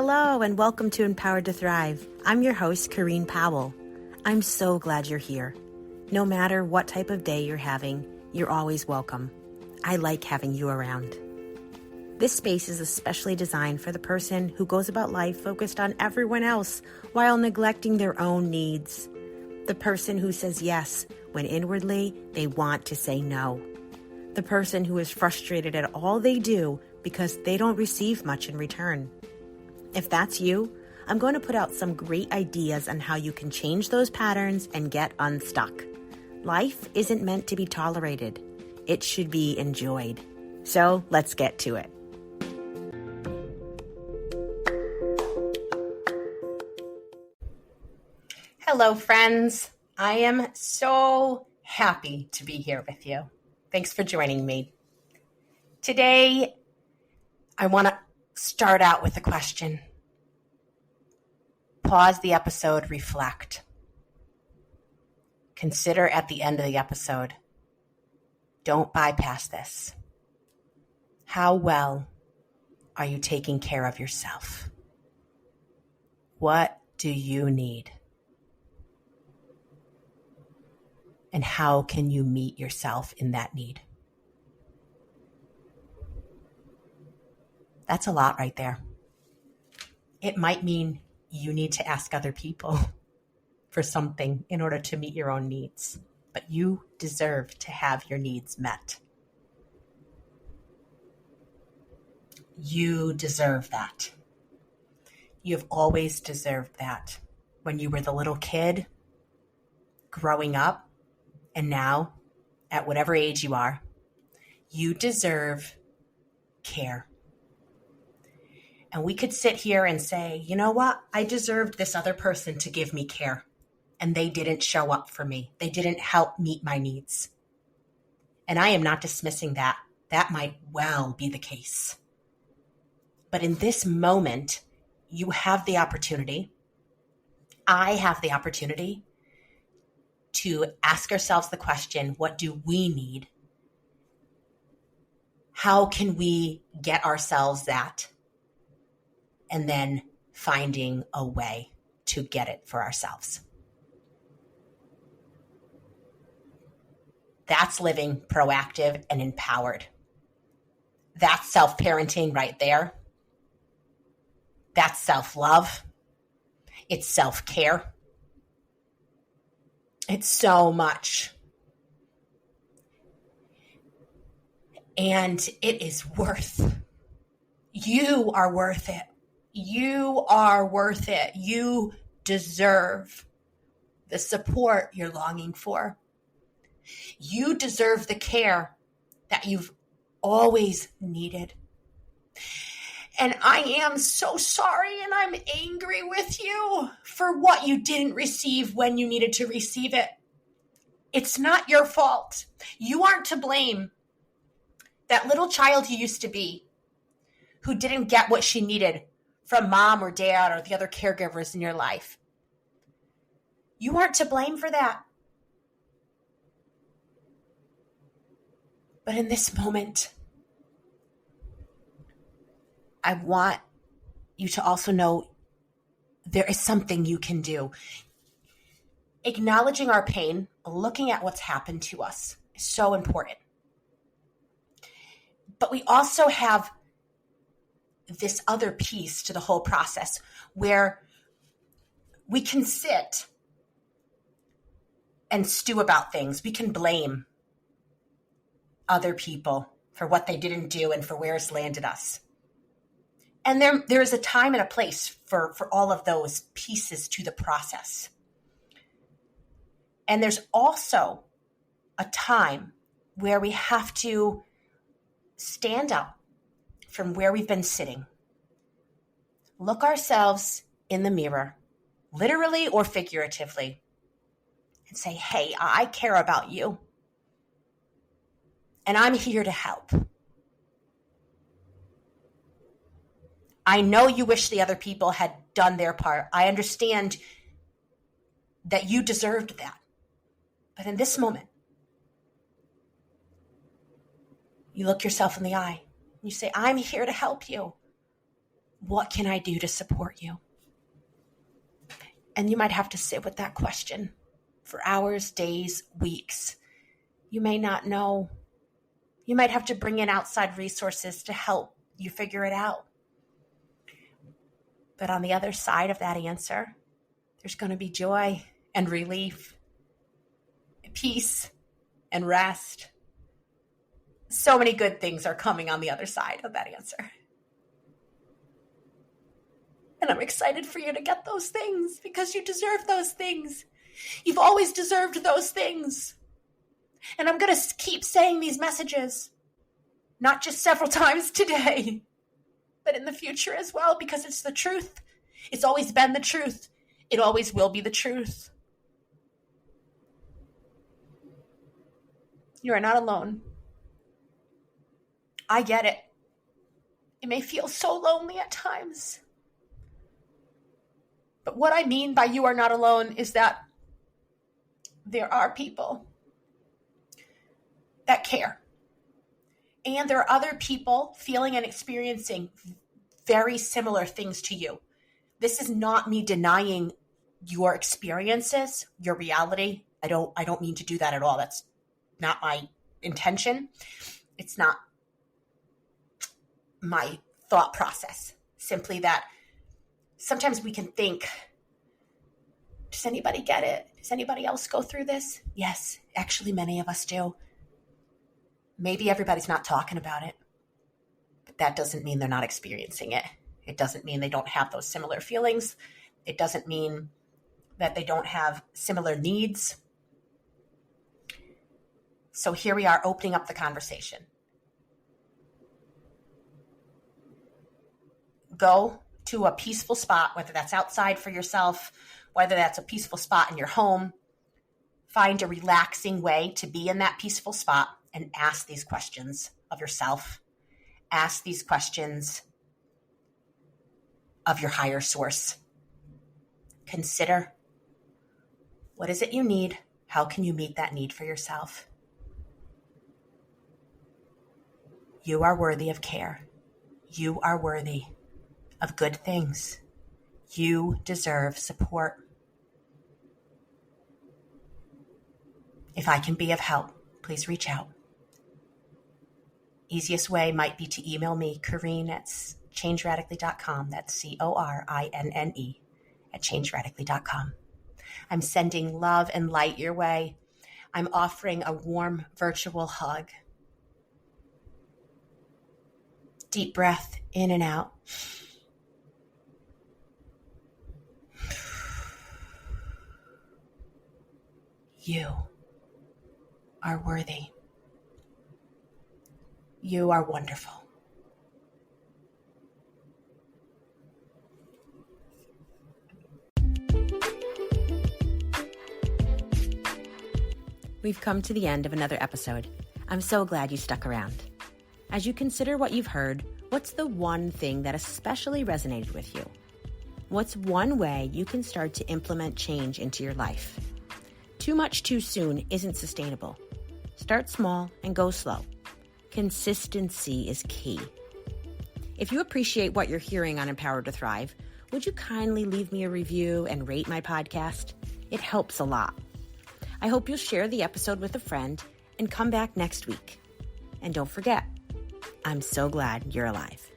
Hello and welcome to Empowered to Thrive. I'm your host, Kareen Powell. I'm so glad you're here. No matter what type of day you're having, you're always welcome. I like having you around. This space is especially designed for the person who goes about life focused on everyone else while neglecting their own needs. The person who says yes when inwardly they want to say no. The person who is frustrated at all they do because they don't receive much in return. If that's you, I'm going to put out some great ideas on how you can change those patterns and get unstuck. Life isn't meant to be tolerated. It should be enjoyed. So let's get to it. Hello, friends. I am so happy to be here with you. Thanks for joining me. Today, I want to start out with a question. Pause the episode, reflect. Consider at the end of the episode. Don't bypass this. How well are you taking care of yourself? What do you need? And how can you meet yourself in that need? That's a lot right there. It might mean you need to ask other people for something in order to meet your own needs, but you deserve to have your needs met. You deserve that. You've always deserved that. When you were the little kid growing up, and now, at whatever age you are, you deserve care. And we could sit here and say, you know what? I deserved this other person to give me care. And they didn't show up for me. They didn't help meet my needs. And I am not dismissing that. That might well be the case. But in this moment, you have the opportunity. I have the opportunity to ask ourselves the question, what do we need? How can we get ourselves that? And then finding a way to get it for ourselves. That's living proactive and empowered. That's self-parenting right there. That's self-love. It's self-care. It's so much. And it is you are worth it. You are worth it. You deserve the support you're longing for. You deserve the care that you've always needed. And I am so sorry and I'm angry with you for what you didn't receive when you needed to receive it. It's not your fault. You aren't to blame. That little child you used to be who didn't get what she needed from mom or dad or the other caregivers in your life. You aren't to blame for that. But in this moment, I want you to also know there is something you can do. Acknowledging our pain, looking at what's happened to us is so important. But we also have this other piece to the whole process where we can sit and stew about things. We can blame other people for what they didn't do and for where it's landed us. And there is a time and a place for all of those pieces to the process. And there's also a time where we have to stand up from where we've been sitting, look ourselves in the mirror, literally or figuratively, and say, hey, I care about you. And I'm here to help. I know you wish the other people had done their part. I understand that you deserved that. But in this moment, you look yourself in the eye and you say, I'm here to help you. What can I do to support you? And you might have to sit with that question for hours, days, weeks. You may not know. You might have to bring in outside resources to help you figure it out. But on the other side of that answer, there's going to be joy and relief, peace and rest. So many good things are coming on the other side of that answer. And I'm excited for you to get those things because you deserve those things. You've always deserved those things. And I'm going to keep saying these messages, not just several times today, but in the future as well, because it's the truth. It's always been the truth. It always will be the truth. You are not alone. I get it. It may feel so lonely at times. But what I mean by you are not alone is that there are people that care. And there are other people feeling and experiencing very similar things to you. This is not me denying your experiences, your reality. I don't mean to do that at all. That's not my intention. It's not my thought process. Simply that sometimes we can think, does anybody get it? Does anybody else go through this? Yes, actually many of us do. Maybe everybody's not talking about it, but that doesn't mean they're not experiencing it. It doesn't mean they don't have those similar feelings. It doesn't mean that they don't have similar needs. So here we are opening up the conversation. Go to a peaceful spot, whether that's outside for yourself, whether that's a peaceful spot in your home. Find a relaxing way to be in that peaceful spot and ask these questions of yourself. Ask these questions of your higher source. Consider, what is it you need? How can you meet that need for yourself? You are worthy of care. You are worthy of good things. You deserve support. If I can be of help, please reach out. Easiest way might be to email me, Corrine at changeradically.com. That's CORINNE at changeradically.com. I'm sending love and light your way. I'm offering a warm virtual hug. Deep breath in and out. You are worthy. You are wonderful. We've come to the end of another episode. I'm so glad you stuck around. As you consider what you've heard, what's the one thing that especially resonated with you? What's one way you can start to implement change into your life? Too much too soon isn't sustainable. Start small and go slow. Consistency is key. If you appreciate what you're hearing on Empowered to Thrive, would you kindly leave me a review and rate my podcast? It helps a lot. I hope you'll share the episode with a friend and come back next week. And don't forget, I'm so glad you're alive.